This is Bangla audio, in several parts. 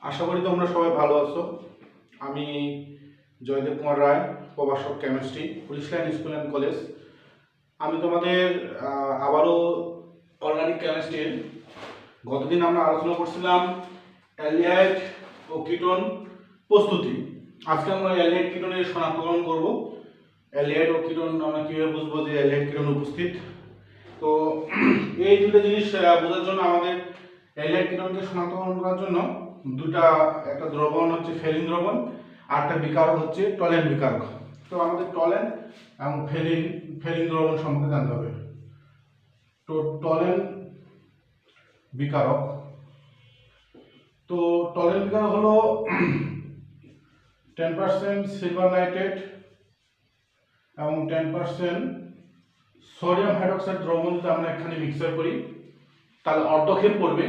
আশা করি তোমরা সবাই ভালো আছো। আমি জয়দেব কুমার রায়, প্রভাষক chemistry, police line school and college. আমি তোমাদের আবারও অর্গানিক কেমিস্ট্রির গতদিন আমরা আলোচনা করছিলাম অ্যালডিহাইড ও কিটোন প্রস্তুতি। আজকে আমরা অ্যালডিহাইড কিটোনের শনাক্তকরণ করব। অ্যালডিহাইড ও কিটোন আমরা কীভাবে বুঝবো যে অ্যালডিহাইড কিটোন উপস্থিত। তো এই দুটো জিনিস বোঝার জন্য আমাদের অ্যালডিহাইড কিটোনকে শনাক্তকরণ করার জন্য একটা দ্রবণ হচ্ছে ফেলিন দ্রবণ, আর একটা বিকারক হচ্ছে টলেন বিকারক। তো আমাদের টলেন এবং ফেলিন দ্রবণ সম্পর্কে জানতে হবে। তো টলেন বিকারক হলো 10% সিলভার নাইট্রেট এবং 10% সোডিয়াম হাইড্রোক্সাইড দ্রবণ যদি আমরা এখানে মিক্সার করি তাহলে অর্ধক্ষেপ পড়বে।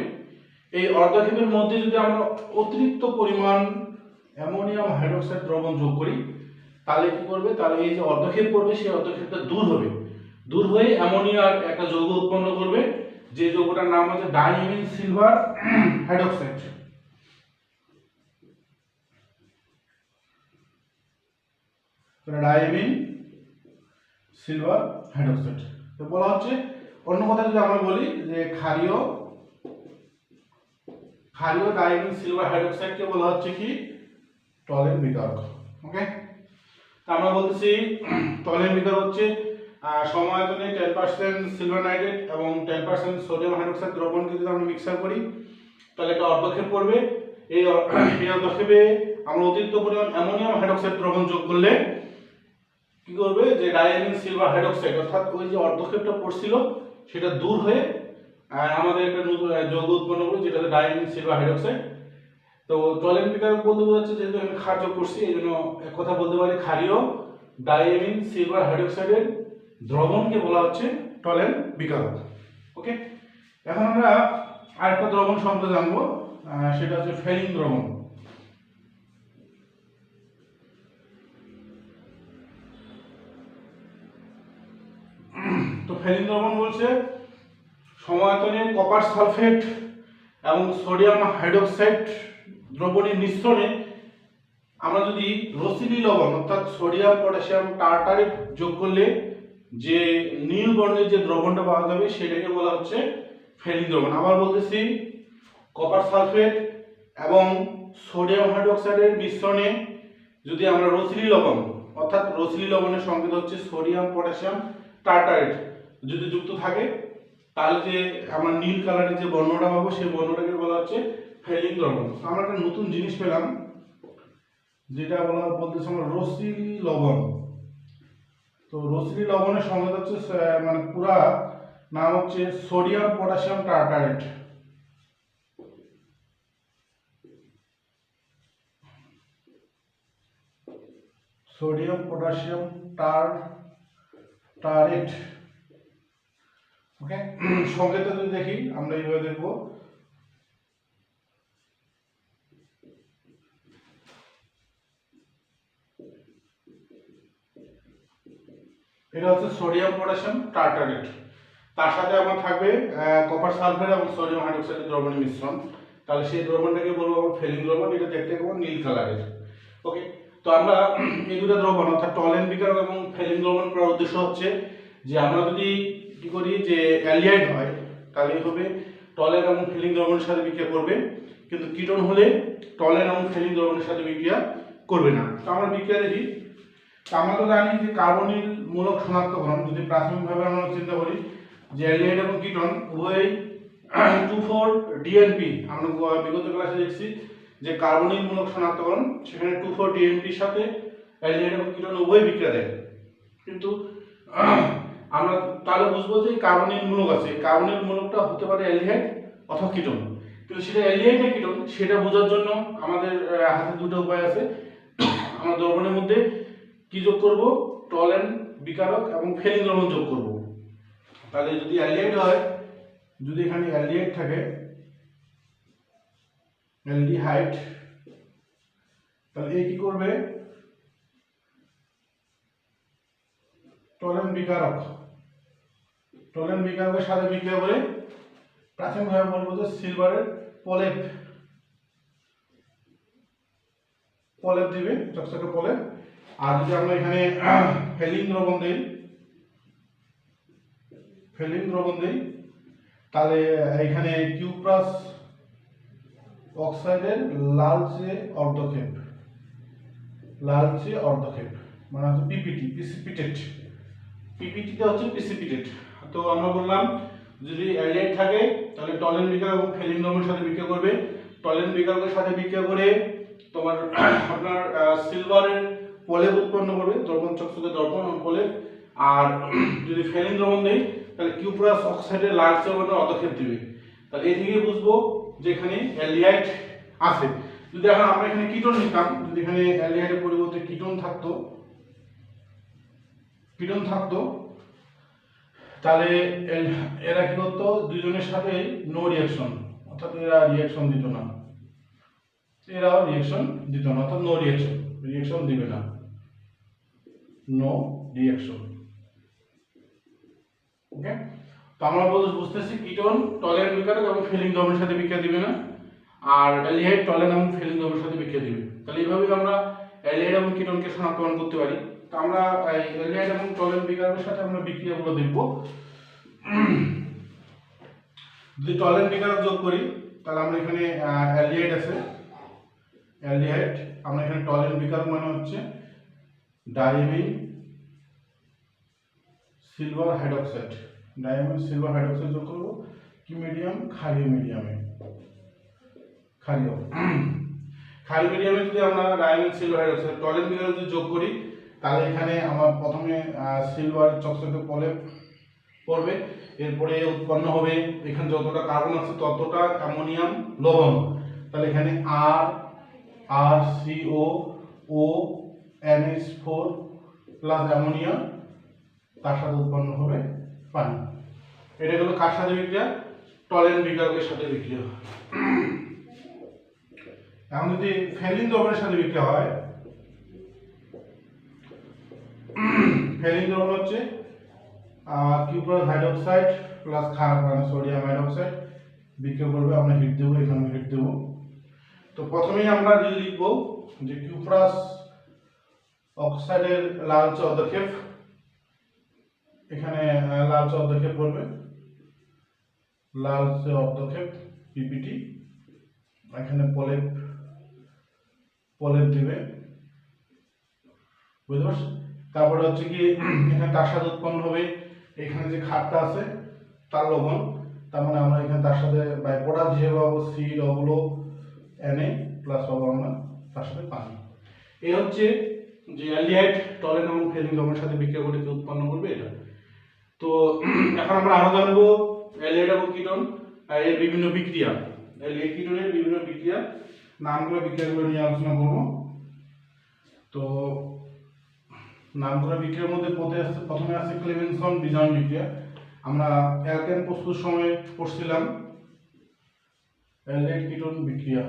এই অর্ধক্ষেপের মধ্যে যদি আমরা অতিরিক্ত পরিমাণ অ্যামোনিয়াম হাইড্রোক্সাইড দ্রবণ যোগ করি তাহলে কি করবে, তাহলে এই যে অর্ধক্ষেপ পড়বে সেই অর্ধক্ষেপটা দূর হয়ে অ্যামোনিয়ার একটা যৌগ উৎপন্ন করবে, যে যৌগটার নাম হচ্ছে ডাইমিন সিলভার হাইড্রোক্সাইড। ডাইমিন সিলভার হাইড্রোক্সাইড তো বলা হচ্ছে। অন্য কথা যদি আমরা বলি যে ক্ষারীয় ডাইমিন সিলভার হাইড্রোক্সাইডকে বলা হচ্ছে কি টলেন বিকারক। ওকে, আমরা বলতেছি টলেন বিকারক হচ্ছে সমায়তনে 10% সিলভার নাইট্রেট এবং 10% সোডিয়াম হাইড্রোক্সাইড দ্রবণকে যদি আমরা মিক্সার করি তাহলে একটা অর্ধক্ষেপ পড়বে। এই অর্ধক্ষেপে আমরা অতিরিক্ত পরিমাণ অ্যামোনিয়াম হাইড্রোক্সাইড দ্রবণ যোগ করলে কি করবে, যে ডাইমিন সিলভার হাইড্রোক্সাইড অর্থাৎ ওই যে অর্ধক্ষেপটা পড়ছিল সেটা দূর হয়ে আমাদের একটা নতুন যৌগ উৎপন্ন করবে, যেটা হচ্ছে ডাইমিন সিলভার হাইড্রোক্সাইড। তো টলেন বিকারক বলতে বোঝাচ্ছে, যেহেতু আমি ক্ষার যোগ করছি এই জন্য এক কথা বলতে পারি ক্ষারীয় ডাইমিন সিলভার হাইড্রোক্সাইডের দ্রবণকে বলা হচ্ছে টলেন বিকারক। ওকে, এখন আমরা আরেকটা দ্রবণ সম্পর্কে জানবো, সেটা হচ্ছে ফেলিন দ্রবণ। তো ফেলিন দ্রবণ বলছে সমায়তনে কপার সালফেট এবং সোডিয়াম হাইড্রোক্সাইড দ্রবণের মিশ্রণে আমরা যদি রসিলি লবণ অর্থাৎ সোডিয়াম পটাশিয়াম টার্টারেট যোগ করলে যে নীল বর্ণের যে দ্রবণটা পাওয়া যাবে সেটাকে বলা হচ্ছে ফেলিন দ্রবণ। আবার বলতেছি, কপার সালফেট এবং সোডিয়াম হাইড্রোক্সাইডের মিশ্রণে যদি আমরা রসিলি লবণ অর্থাৎ রসিলি লবণের সংকেত হচ্ছে সোডিয়াম পটাশিয়াম টার্টারেট যদি যুক্ত থাকে তাহলে যে আমরা নীল কালারের যে বর্ণটা পাবো সেই বর্ণটাকে বলা হচ্ছে ফেলিন দ্রবণ। আমরা একটা নতুন জিনিস পেলাম, যেটা বলতেছে আমরা রসিলি লবণ। তো রসিলি লবণের সংকেত হচ্ছে মানে পুরা নাম হচ্ছে sodium potassium tartrate. Sodium potassium tartrate. Okay, সংকেতটা যদি দেখি আমরা এইভাবে দেখবো, এটা হচ্ছে সোডিয়াম পটাশিয়াম টার্টারেট। তার সাথে আমার থাকবে কপার সালফেট এবং সোডিয়াম হাইড্রোক্সাইডের দ্রবণের মিশ্রণ, তাহলে সেই দ্রবণটাকে বলবো আমরা ফেলিন দ্রবণ। এটা দেখতে কেমন নীল কালারের। ওকে, তো আমরা এই দুটো দ্রবণ অর্থাৎ টলেন বিকারক এবং ফেলিন দ্রবণ করার উদ্দেশ্য হচ্ছে যে আমরা যদি কি করি যে অ্যালডিহাইড হয় তাহলে হবে টলেন এবং ফেলিন দ্রবণের সাথে বিক্রিয়া করবে, কিন্তু কিটোন হলে টলেন এবং ফেলিন দ্রবণের সাথে বিক্রিয়া করবে না। তো আমরা বিক্রিয়া দেখি। আমরা তো জানি যে কার্বনিল মূলক শনাক্তকরণ যদি প্রাথমিকভাবে আমরা চিন্তা করি যে অ্যালডিহাইড এবং কিটোন উভয়ই 2,4-DNP। আমরা বিগত ক্লাসে দেখছি যে কার্বনিল মূলক শনাক্তকরণ, সেখানে 2,4-DNP এর সাথে অ্যালডিহাইড এবং কিটোন উভয় বিক্রিয়া দেয়। কিন্তু আমরা তাহলে বুঝবো যে কার্বনিল মূলক আছে, কার্বনিল মূলকটা হতে পারে অ্যালডিহাইড অথবা কিটোন, কিন্তু সেটা অ্যালডিহাইড না কিটোন সেটা বোঝার জন্য আমাদের হাতে দুটো উপায় আছে। আমরা দ্রবণের মধ্যে কি যোগ করব, টলেন বিকারক এবং ফেলিন দ্রবণ যোগ করব। তাহলে যদি অ্যালডিহাইড হয়, যদি এখানে অ্যালডিহাইড থাকে অ্যালডিহাইড, তাহলে এই কি করবে, টলেন বিকারকের সাথে বিক্রিয়া করে প্রাথমিকভাবে বলবো যে সিলভারের প্রলেপ প্রলেপ দিবে, চকচকে প্রলেপ। আর যদি আমরা এখানে ফেলিং দ্রবণ দেই তাহলে এখানে কিউপ্রাস অক্সাইডের লালচে অর্ধক্ষেপ মানে হচ্ছে পিপিটি, পিপিটিতে হচ্ছে প্রিসিপিটেট। তো আমরা বললাম যদি অ্যালডিহাইড থাকে তাহলে টলেন বিক্রিয়া এবং ফেলিং দ্রবণের সাথে বিক্রিয়া করবে, টলেন বিক্রিয়ার সাথে বিক্রিয়া করে তোমার আপনার সিলভারের প্রলেপ উৎপন্ন করবে, দ্রবণ চকচকে দর্পণ প্রলেপ। আর যদি ফেলিং দ্রবণ দেই তাহলে কিউপ্রাস অক্সাইডের লালচে বর্ণের অর্ধক্ষেপ দিবে। তাহলে এই থেকে বুঝবো যে এখানে অ্যালডিহাইড আছে। যদি এখন আমরা এখানে কিটোন নিতাম, যদি এখানে অ্যালডিহাইডের পরিবর্তে কিটোন থাকতো তাহলে এরা কি করতো, দুজনের সাথে নো রিঅ্যাকশন, অর্থাৎ এরা রিঅ্যাকশন দিত না, এরাও রিঅ্যাকশন দিত না, অর্থাৎ নো রিঅ্যাকশন দিবে না, নো রিঅ্যাকশন। ওকে, তো আমরা বুঝতেছি কিটোন টলেন বিক্রিয়ক এবং ফেলিং দ্রবণের সাথে বিক্রিয়া দিবে না, আর অ্যালডিহাইড টলেন এবং ফেলিং দ্রবণের সাথে বিক্রিয়া দিবে। তাহলে এইভাবেই আমরা অ্যালডিহাইড এবং কিটোনকে শনাক্তকরণ করতে পারি। তো আমরা এই অ্যালডিহাইড এবং টলেন বিক্রিয়কের সাথে আমরা বিক্রিয়াগুলো দেখব। যদি টলেন বিক্রিয়ক যোগ করি তাহলে আমরা এখানে অ্যালডিহাইড আছে, অ্যালডিহাইড আমরা এখানে টলেন বিক্রিয়ক মানে হচ্ছে ডাইমিন সিলভার হাইড্রোক্সাইড যোগ করব কি মিডিয়াম, ক্ষারীয় মিডিয়ামে। ক্ষারীয় মিডিয়ামে যদি আমরা ডাইমিন সিলভার হাইড্রোক্সাইড টলেন বিক্রিয়ক যদি যোগ করি তাহলে এখানে আমার প্রথমে সিলভার চকচকে প্রলেপ পড়বে, এরপরে উৎপন্ন হবে এখানে যতটা কার্বন আছে ততটা অ্যামোনিয়াম লবণ। তাহলে এখানে RCO NH4 প্লাস অ্যামোনিয়া, তার সাথে উৎপন্ন হবে পানি। এটা হলো কার সাথে বিক্রিয়া, টলেন বিক্রিয়কের সাথে বিক্রিয়া। এখন যদি ফেলিং দ্রবণের সাথে বিক্রিয়া হয়, ফেলিং দ্রবণ হচ্ছে cuprous hydroxide plus sodium hydroxide বিক্রিয়া করবে, আমরা হিট দেবো, এখানে হিট দেবো। তো প্রথমেই আমরা যদি লিখব যে কিউপ্রাস অক্সাইডের লালচে অর্ধক্ষেপ, এখানে লালচে অর্ধক্ষেপ করবে, লালচে অর্ধক্ষেপ পিপিটি, এখানে প্রলেপ দিবে, বুঝতে পারছ। তারপরে হচ্ছে কি এখানে তার সাথে উৎপন্ন হবে এখানে যে ক্ষারটা আছে তার লবণ, তার মানে আমরা এখানে তার সাথে বাই প্রোডাক্ট যে পাবো COO Na প্লাস পাবো আমরা তার সাথে পানি। এই হচ্ছে যে অ্যালডিহাইড টলেন এবং ফেলিং দ্রবণের সাথে বিক্রিয়া করে উৎপন্ন করবে এটা। তো এখন আমরা আরো জানবো অ্যালডিহাইড এবং কিটোন এর বিভিন্ন বিক্রিয়া, অ্যালডিহাইড কিটোনের বিভিন্ন বিক্রিয়া, নামগুলো বিক্রিয়াগুলো নিয়ে আলোচনা করব। তো নামগুলো বিক্রিয়ার মধ্যে প্রথমে আছে ক্লেমেনসন বিজার্ন বিক্রিয়া। আমরা অ্যালকেন প্রস্তুত সময় পড়ছিলাম অ্যালডিহাইড কিটোন বিক্রিয়া,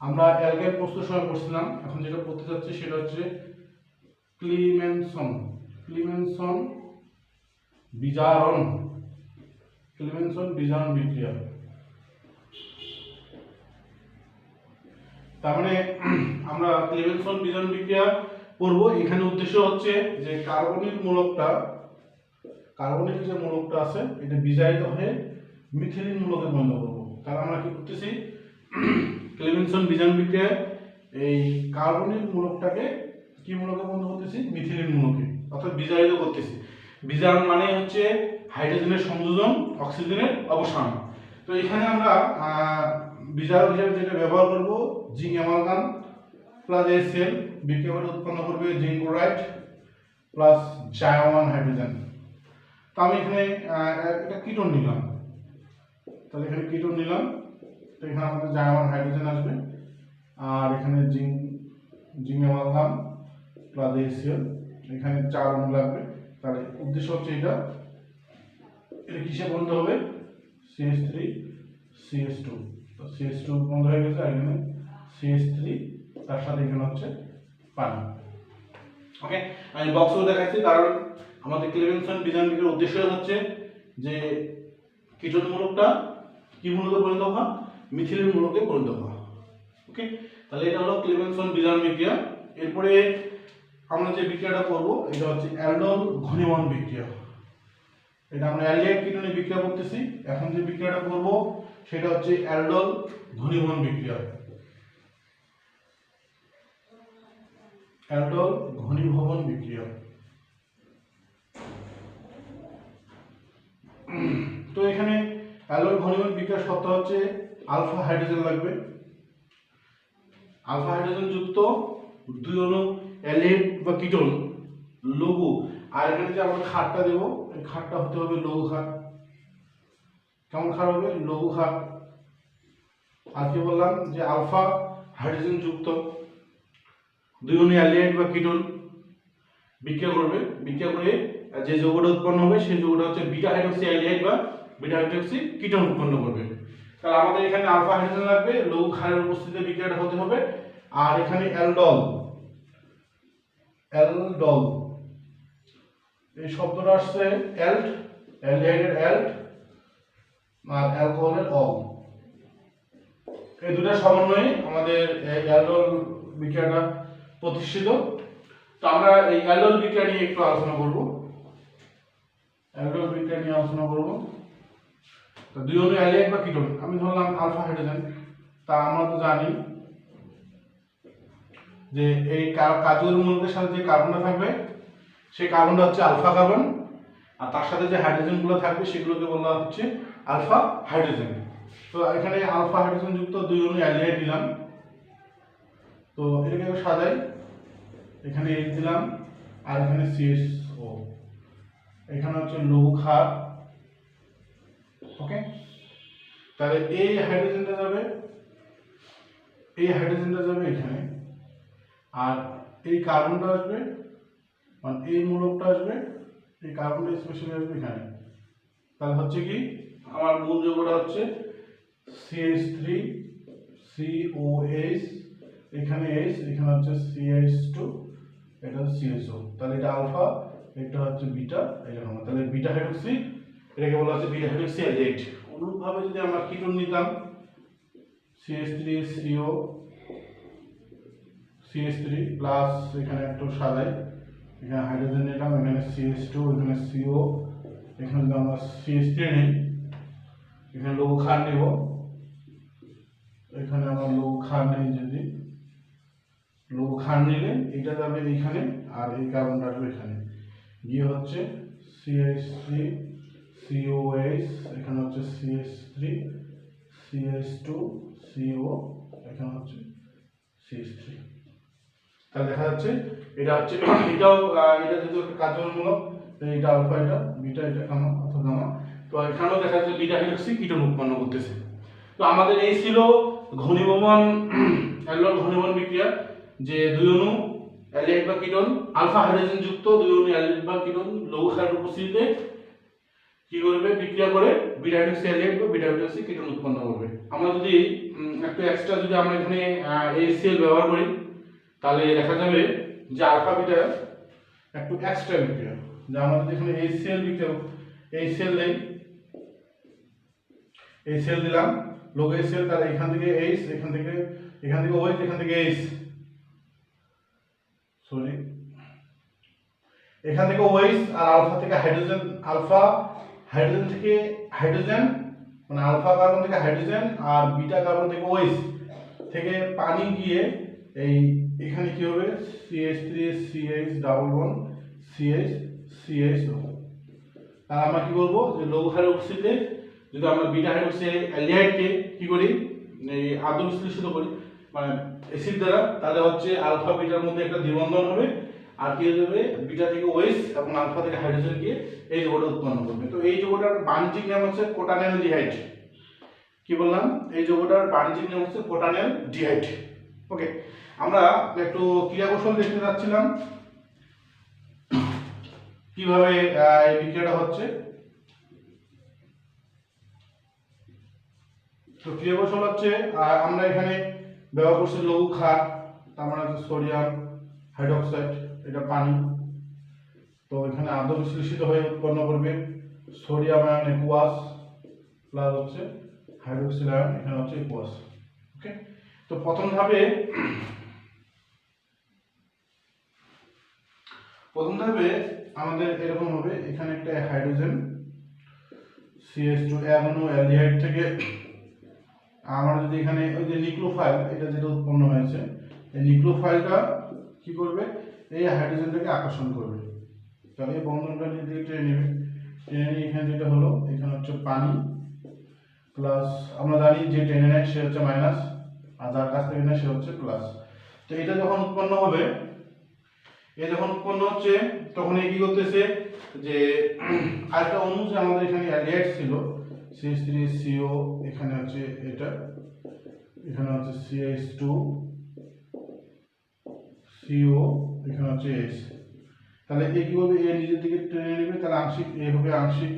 আমরা অ্যালকেন প্রস্তুত সময় পড়ছিলাম। এখন যেটা পড়তে যাচ্ছে সেটা হচ্ছে ক্লেমেনসন বিজার্ন বিক্রিয়া। তার মানে আমরা ক্লেমেনসন বিজার্ন বিক্রিয়া পড়ব। এখানে উদ্দেশ্য হচ্ছে যে কার্বনিক যে মূলকটা আছে এটা বিজারিত হয়ে মিথিলিন মূলকে পরিণত করব। তাহলে আমরা কি করতেছি, ক্লেমেনসন বিজার্ন বিক্রিয়ায় এই কার্বনিক মূলকটাকে কি মূলকে পরিণত করতেছি, মিথিলিন মূলকে, অর্থাৎ বিজারিত করতেছি। বিজারণ মানে হচ্ছে হাইড্রোজেনের সংযোজন, অক্সিজেনের অবসান। তো এখানে আমরা বিজারক হিসেবে যেটা ব্যবহার করব জিঙ্ক অ্যামালগাম প্লাস HCl বিক্রিয়া করে উৎপন্ন করবে জিঙ্ক ক্লোরাইড প্লাস জায়মান হাইড্রোজেন। তো আমি এখানে একটা কিটোন নিলাম, তাহলে এখানে কিটোন নিলাম, তো এখানে আমাদের জায়মান হাইড্রোজেন আসবে, আর এখানে জিঙ্ক অ্যামালগাম প্লাস HCl, এখানে 4 অণু লাগবে। তাহলে উদ্দেশ্য হচ্ছে এটা কিসে বন্ধ হবে, CH3CH2, তো CH2 বন্ধ হয়ে গেছে, আর এখানে CH3, তার সাথে এখানে হচ্ছে পানি। ওকে, আমি বক্সও দেখাচ্ছি কারণ আমাদের ক্লেমেনসন বিজার্ন বিক্রিয়ার উদ্দেশ্য হচ্ছে যে কিটোন মূলকটা কি মূলকে পরিণত হওয়া, মিথিলিন মূলকে পরিণত হওয়া। ওকে, তাহলে এটা হলো ক্লেমেনসন বিজার্ন বিক্রিয়া। এরপরে আমরা যে বিক্রিয়াটা করব এটা হচ্ছে অ্যালডোল ঘনীভবন বিক্রিয়া। এটা আমরা অ্যালডিহাইড কিটোনে বিক্রিয়া করতেছি। এখন যে বিক্রিয়াটা করব সেটা হচ্ছে অ্যালডোল ঘনীভবন বিক্রিয়া। অ্যালডোল ঘনীভবন বিক্রিয়া। তো এখানে অ্যালডোল ঘনীভবন বিক্রিয়ার শর্ত হচ্ছে আলফা হাইড্রোজেন লাগবে। আলফা হাইড্রোজেন যুক্ত দুই অণু অ্যালডিহাইড বা কিটোন লঘু, আর এখানে যে আমরা ক্ষারটা দেব এই ক্ষারটা হতে হবে লঘু ক্ষার। কেমন ক্ষার হবে? লঘু ক্ষার। আর কি বললাম যে আলফা হাইড্রোজেন যুক্ত দুই অণু অ্যালডিহাইড বা কিটোন বিক্রিয়া করবে। বিক্রিয়া করে যে যৌগটা উৎপন্ন হবে সেই যৌগটা হচ্ছে বিটা হাইড্রক্সি অ্যালডিহাইড বা বিটা হাইড্রক্সি কিটোন উৎপন্ন করবে। তাহলে আমাদের এখানে আলফা হাইড্রোজেন লাগবে, লঘু ক্ষারের উপস্থিতিতে বিক্রিয়াটা হতে হবে। আর এখানে অ্যালডল, অ্যালডল এই শব্দটা আসছে অ্যাল্ট, অ্যালডিহাইডের অ্যাল্ট আর অ্যালকোহলের অল, এই দুটো সমন্বয়ে আমাদের এই অ্যালডল বিক্রিয়াটা প্রতিষ্ঠিত। তো আমরা এই অ্যালডল বিক্রিয়া নিয়ে একটু আলোচনা করব। অ্যালডল বিক্রিয়া নিয়ে আলোচনা করব। তো দুই অণু অ্যালডিহাইড বা কিটোন, আমি ধরলাম আলফা হাইড্রোজেন। তা আমরা তো জানি যে এই কার্যকরী মূলকের সাথে যে কার্বনটা থাকবে সেই কার্বনটা হচ্ছে আলফা কার্বন, আর তার সাথে যে হাইড্রোজেনগুলো থাকবে সেগুলোকে বলা হচ্ছে আলফা হাইড্রোজেন। তো এখানে আলফা হাইড্রোজেন যুক্ত দুই অণু অ্যালডিহাইড দিলাম। তো এটাকে সাজাই, এখানে H দিলাম আর এখানে CHO, এখানে হচ্ছে লঘু ক্ষার। ওকে, তাহলে এই হাইড্রোজেনটা যাবে, এই হাইড্রোজেনটা যাবে এখানে, আর এই কার্বনটা আসবে, মানে এই মূলকটা আসবে, এই কার্বনটা স্পেশালি আসবে এখানে। তাহলে হচ্ছে কি আমার মূল যৌগটা হচ্ছে CH3 COH, এখানে H, এখানে হচ্ছে CH2, এটা হচ্ছে CHO। তাহলে এটা আলফা, এটা হচ্ছে বিটা, এটা গামা। তাহলে বিটা হাইড্রক্সি, এটাকে বলা হচ্ছে বিটা হাইড্রক্সি অ্যালডিহাইড। অনুরূপভাবে যদি আমরা কিটোন নিতাম CH3CO CH3 প্লাস এখানে একটু সাজাই, এখানে হাইড্রোজেন নিলাম, এখানে CH2, এখানে CO, এখানে যদি আমরা CH3 নিই, এখানে লঘু ক্ষার নেব, এখানে আমরা লঘু ক্ষার নেই, যদি লঘু ক্ষার নিলে এটা যাবে এইখানে আর এই কার্বনটা আসবে এখানে, গিয়ে হচ্ছে CH3 COH, এখানে হচ্ছে CH3 CH2 CO, এখানে হচ্ছে CH3। তাহলে দেখা যাচ্ছে এটা হচ্ছে এটাও এটা যেহেতু একটা কার্যকরমূলক, এটা আলফা, এটা বিটা, এটা গামা অথবা গামা। তো এখানেও দেখা যাচ্ছে বিটা হাইড্রক্সি কিটোন উৎপন্ন করতেছে। তো আমাদের এই ছিল ঘনীভবন, অ্যালডল ঘনীভবন বিক্রিয়া, যে দুই অণু অ্যালডিহাইড বা কিটোন আলফা হাইড্রোজেন যুক্ত দুই অণু অ্যালডিহাইড বা কিটোন লঘু ক্ষারের উপস্থিতিতে কি করবে? বিক্রিয়া করে বিটা হাইড্রক্সি অ্যালডিহাইড বা বিটা হাইড্রক্সি কিটোন উৎপন্ন করবে। আমরা যদি একটু এক্সট্রা যদি আমরা এখানে HCl ব্যবহার করি তাহলে দেখা যাবে যে আলফা বিটা একটু এক্সট্রা বিক্রিয়া, যে আমরা যদি এখানে HCl বিক্রিয়া HCl দেই, HCl দিলাম লঘু HCl, তাহলে এখান থেকে H, এখান থেকে OH, এখান থেকে H, সরি এখান থেকে OH আর আলফা থেকে হাইড্রোজেন, আলফা হাইড্রোজেন থেকে হাইড্রোজেন, মানে আলফা কার্বন থেকে হাইড্রোজেন আর বিটা কার্বন থেকে OH থেকে পানি গিয়ে এই এখানে কি হবে? CH3 CH double bond CH CHO। তাহলে আমরা কি বলবো যে লঘু ক্ষারের উপস্থিতিতে যদি আমরা বিটা হাইড্রক্সি অ্যালডিহাইডকে কি করি, এই আদ্র বিশ্লেষিত করি মানে অ্যাসিড দ্বারা, তাহলে হচ্ছে আলফা বিটার মধ্যে একটা দ্বিবন্ধন হবে, আর কি হবে? বিটা থেকে OH এবং আলফা থেকে হাইড্রোজেন গিয়ে এই যৌগটা উৎপন্ন করবে। তো এই যৌগটার বাণিজ্যিক নাম হচ্ছে কোটানেলডিহাইড। কি বললাম? এই যৌগটার বাণিজ্যিক নাম হচ্ছে কোটানেলডিহাইড। ওকে, আমরা একটু ক্রিয়া কৌশল দেখতে যাচ্ছিলাম কিভাবে এই বিক্রিয়াটা হচ্ছে। তো ক্রিয়া কৌশল হচ্ছে আমরা এখানে ব্যবহার করছি লঘু ক্ষার, তার মানে হচ্ছে সোডিয়াম হাইড্রোক্সাইড, এটা পানি। তো এখানে আদ্র বিশ্লেষিত হয়ে উৎপন্ন করবে সোডিয়াম আয়ন অ্যাকুয়াস প্লাস হচ্ছে হাইড্রোক্সিল আয়ন, এখানে হচ্ছে অ্যাকুয়াস। ওকে, তো প্রথম ধাপে আমাদের এরকম হবে, এখানে একটা হাইড্রোজেন CH2 অ্যামোনো অ্যালডিহাইড থেকে আমরা যদি এখানে ওই যে নিউক্লিওফাইল এটা যেটা উৎপন্ন হয়েছে, এই নিউক্লিওফাইলটা কি করবে, এই হাইড্রোজেনটাকে আকর্ষণ করবে। তাহলে এই বন্ধনটা নিজে টেনে নেবে, টেনে নিয়ে এখানে যেটা হলো, এখানে হচ্ছে পানি প্লাস, আমরা জানি যে টেনে নেয় সে হচ্ছে মাইনাস, আর যার কাছ থেকে নেয় সে হচ্ছে প্লাস। তো এটা যখন উৎপন্ন হবে, যখন উৎপন্ন হচ্ছে তখন এই কি করতেছে যে আরেকটা অণু যে আমাদের এখানে অ্যালিয়েট ছিল CH3CO, এখানে হচ্ছে এটা, এখানে হচ্ছে CH2 CO, এখানে হচ্ছে H। তাহলে এই কি হবে, এ নিজের দিকে টেনে নেবে, তাহলে আংশিক এ হবে আংশিক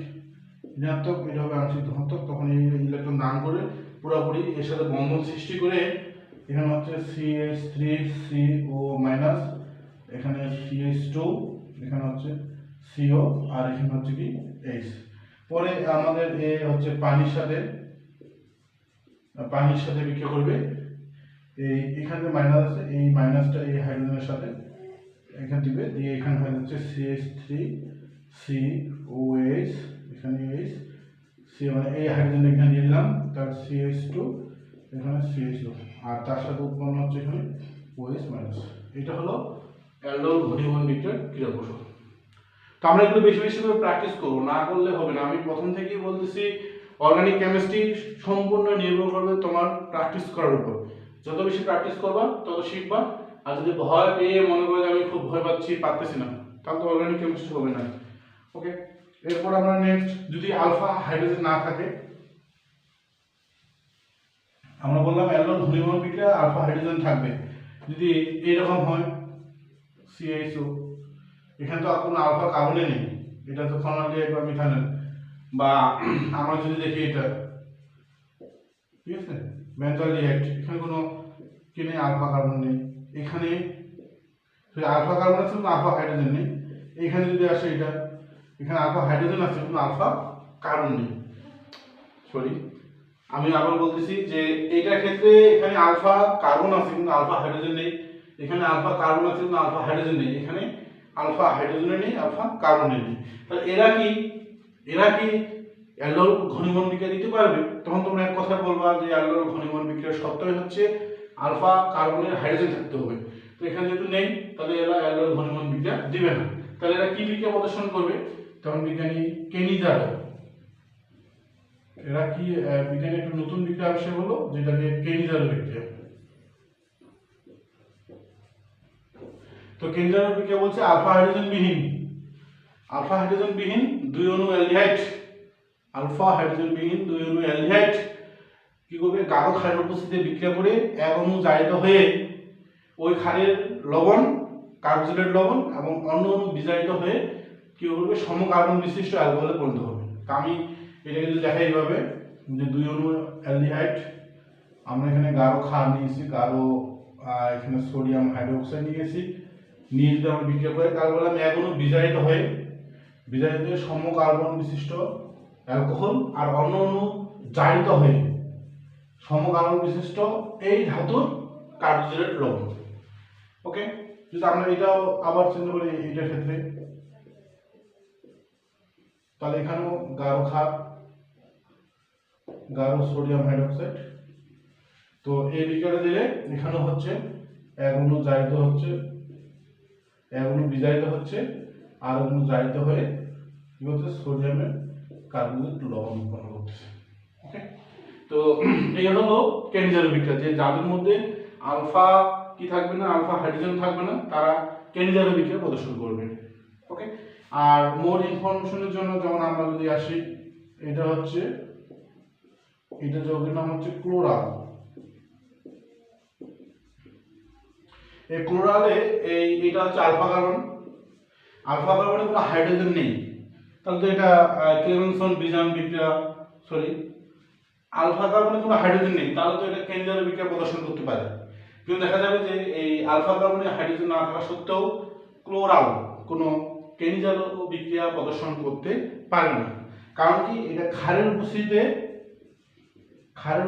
ঋণাত্মক, এটা হবে আংশিক ধনাত্মক, তখন এই ইলেকট্রন দান করে পুরোপুরি এর সাথে বন্ধন সৃষ্টি করে এখানে হচ্ছে CH3CO মাইনাস, এখানে CH2, এখানে হচ্ছে CO, আর এখানে হচ্ছে কি H। পরে আমাদের এ হচ্ছে পানির সাথে বিক্রিয়া করবে, এই এখানে মাইনাস আছে, এই মাইনাসটা এই হাইড্রোজেনের সাথে এখানে দিবে, দিয়ে এখানে হয়ে যাচ্ছে CH3COH, এখানে H C, মানে এই হাইড্রোজেন এখানে দিয়ে দিলাম, তার CH2, এখানে CH2, আর তার সাথে উৎপন্ন হচ্ছে এখানে OH মাইনাস। এটা হলো অ্যালডোল ঘনীভবন বিক্রিয়ার ক্রিয়া কৌশল। তো আমরা এগুলো বেশি বেশি করে প্র্যাকটিস করবো, না করলে হবে না। আমি প্রথম থেকেই বলতেছি অর্গানিক কেমিস্ট্রি সম্পূর্ণ নির্ভর করবে তোমার প্র্যাকটিস করার উপর। যত বেশি প্র্যাকটিস করবা তত শিখবা। আর যদি ভয় পেয়ে মনে করো আমি খুব ভয় পারতেছি না, তাহলে তো অর্গানিক কেমিস্ট্রি হবে না। ওকে, এরপর আমরা নেক্সট, যদি আলফা হাইড্রোজেন না থাকে, আমরা বললাম অ্যালডোল ঘনীভবন বিক্রিয়া আলফা হাইড্রোজেন থাকবে। যদি এরকম হয় CHO, এখানে তো কোনো আলফা কার্বনে নেই, এটা তো ফর্মালডিহাইড বা মিথানল, বা আমরা যদি দেখি এটা ঠিক আছে বেঞ্জলডিহাইড, এখানে কোনো কি নেই, আলফা কার্বন নেই, এখানে আলফা কার্বন আছে কিন্তু আলফা হাইড্রোজেন নেই। এখানে যদি আসে এটা, এখানে আলফা হাইড্রোজেন আছে কিন্তু আলফা কার্বন নেই। সরি, আমি আবার বলতেছি যে এইটার ক্ষেত্রে এখানে আলফা কার্বন আছে কিন্তু আলফা হাইড্রোজেন নেই, এখানে আলফা কার্বন আছে কিন্তু আলফা হাইড্রোজেন নেই, এখানে আলফা হাইড্রোজেন নেই, আলফা কার্বন নেই। তাহলে এরা কি অ্যালডোল ঘনীভবন বিক্রিয়া দিতে পারবে? তখন তোমরা এক কথা বলবা যে অ্যালডোল ঘনীভবন বিক্রিয়ার শর্তই হচ্ছে আলফা কার্বনের হাইড্রোজেন থাকতে হবে। তো এখানে যেহেতু নেই, তাহলে এরা অ্যালডোল ঘনীভবন বিক্রিয়া দিবে না। তাহলে এরা কি বিক্রিয়া প্রদর্শন করবে? তখন বিজ্ঞানী কেনিজারো, এরা কি বিজ্ঞানী একটা নতুন বিক্রিয়া আবিষ্কার হলো যেটাকে কেনিজারো বিক্রিয়া। তো কেনিজারো বিক্রিয়া বলছে আলফা হাইড্রোজেন বিহীন দুই অণু অ্যালডিহাইড, আলফা হাইড্রোজেন বিহীন দুই অণু অ্যালডিহাইড কি করবে, গাঢ় ক্ষারের উপস্থিতিতে বিক্রিয়া করে এক অণু জারিত হয়ে ওই ক্ষারের লবণ, কার্বক্সিলেট লবণ এবং অন্য অণু বিজারিত হয়ে কি করবে, সমকার্বন বিশিষ্ট অ্যালকোহলে পরিণত হবে। তা আমি এটা যদি দেখাই এইভাবে যে দুই অণু অ্যালডিহাইড, আমরা এখানে গাঢ় ক্ষার নিয়েছি, এখানে সোডিয়াম হাইড্রোক্সাইড নিয়েছি, নিয়ে যদি আমরা বিক্রিয়া করে, তার বললাম এক অণু বিজারিত হয়ে সমকার্বন বিশিষ্ট অ্যালকোহল আর অন্য অণু জারিত হয়ে সমকার্বন বিশিষ্ট এই ধাতুর কার্বক্সিলেট লবণ। ওকে, যদি আমরা এটাও আবার চিন্তা করি এইটার ক্ষেত্রে, তাহলে এখানেও গাঢ় ক্ষার, গাঢ় সোডিয়াম হাইড্রোক্সাইড। তো এই বিক্রিয়াটা দিলে এখানেও হচ্ছে এক অণু জারিত হচ্ছে, এক অণু বিজারিত হচ্ছে, আর অণু জারিত হয়ে কি হচ্ছে, সোডিয়ামের কার্বক্সিলেট লবণ উৎপন্ন করতেছে। ওকে, তো এই হলো কেনিজারো বিক্রিয়া, যে যাদের মধ্যে আলফা কি থাকবে না, আলফা হাইড্রোজেন থাকবে না, তারা কেনিজারো বিক্রিয়া প্রদর্শন করবে। ওকে, আর মোর ইনফরমেশনের জন্য যেমন আমরা যদি আসি, এটা হচ্ছে, এটা যৌগের নাম হচ্ছে ক্লোরাল। এই ক্লোরালে এটা হচ্ছে আলফা কার্বনে কোনো হাইড্রোজেন নেই, তাহলে তো এটা ক্লেমেনসন বিজাম বিক্রিয়া, আলফা কার্বনে কোনো হাইড্রোজেন নেই, তাহলে তো এটা কেনিজারো বিক্রিয়া প্রদর্শন করতে পারে। কিন্তু দেখা যাবে যে এই আলফা কার্বনে হাইড্রোজেন না থাকা সত্ত্বেও ক্লোরাল কোনো কেনিজারো বিক্রিয়া প্রদর্শন করতে পারে না। কারণ কি, এটা ক্ষারের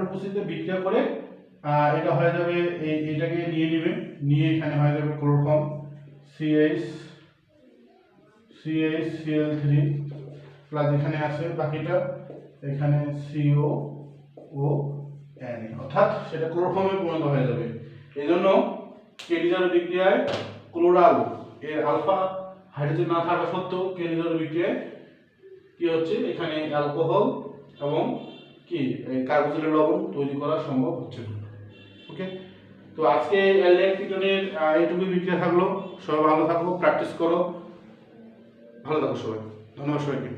উপস্থিতিতে বিক্রিয়া করে এটা হয়ে যাবে এইটাকে নিয়ে নেবে, নিয়ে এখানে হয়ে যাবে ক্লোরোফর্ম CH প্লাস এখানে আছে বাকিটা এখানে COON, অর্থাৎ সেটা ক্লোরোফর্মে পরিণত হয়ে যাবে। এই জন্য কেলিজার বিক্রিয়ায় ক্লোরাল এর আলফা হাইড্রোজেন না থাকা সত্ত্বেও কেলিজার বিক্রিয়ায় কি হচ্ছে, এখানে অ্যালকোহল এবং কি কার্বক্সিলের লবণ তৈরি করা সম্ভব হচ্ছে। ওকে, তো আজকে অ্যালডিহাইড কিটোনের এইটুকু বিক্রিয়া থাকলো। সবাই ভালো থাকো, প্র্যাকটিস করো, ভালো থাকো সবাই। ধন্যবাদ সবাইকে।